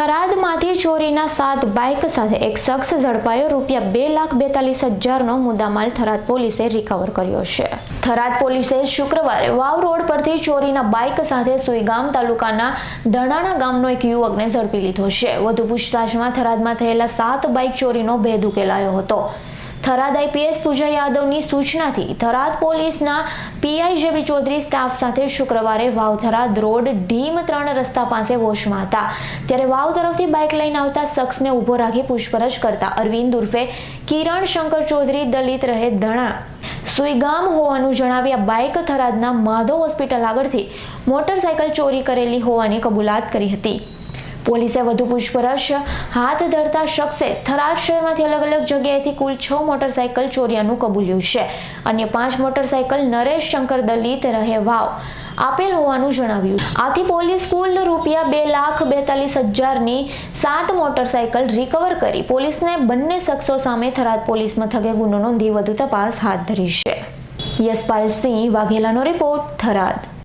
થરાદમાંથી ચોરીના 7 બાઇક સાથે એક શખ્સ ઝડપાયો। ₹2,42,000નો મુદ્દામાલ થરાદ પોલીસે રિકવર કર્યો છે। થરાદ પોલીસે શુક્રવારે વાવ રોડ પરથી ચોરીના બાઇક સાથે સુઈગામ તાલુકાના ધણાણા ગામનો એક યુવકને ઝડપી લીધો છે। વધુ પૂછતાછમાં થરાદમાં થયેલા 7 બાઇક ચોરીનો ભેદ ઉકેલાયો હતો। થરાદ આઈપીએસ પૂજા યાદવની સૂચનાથી થરાદ પોલીસના પીઆઈ જેવી ચૌધરી સ્ટાફ સાથે શુક્રવારે વાવ થરાદ રોડ ઢીમ 3 રસ્તા પાસે વોશમાં હતા। ત્યારે વાવ તરફથી બાઇક લઈને આવતા શખ્સને ઊભો રાખી પૂછપરછ કરતા અરવિંદ ઉર્ફે કિરણ શંકર ચૌધરી દલિત રહે ધણા સુઈગામ હોવાનું જણાવી આ બાઇક થરાદના માધવ હોસ્પિટલ આગળથી મોટરસાયકલ ચોરી કરેલી હોવાની કબૂલાત કરી હતી। પોલીસે વધુ પૂછપરછ હાથ ધરતા શખ્સે થરાદ શહેરમાંથી અલગ અલગ જગ્યાએથી કુલ 6 મોટરસાયકલ ચોર્યાનું કબૂલ્યું છે। અન્ય 5 મોટરસાયકલ નરેશ શંકર દલિત રહે વાવ આપેલ હોવાનું જણાવ્યું। આથી પોલીસ કુલ ₹2,42,000ની 7 મોટરસાયકલ રિકવર કરી પોલીસને બંને શખ્સો સામે થરાદ પોલીસ મથકે ગુનો નોંધી વધુ તપાસ હાથ ધરી છે। યશપાલ સિંહ વાઘેલાનો રિપોર્ટ, થરાદ।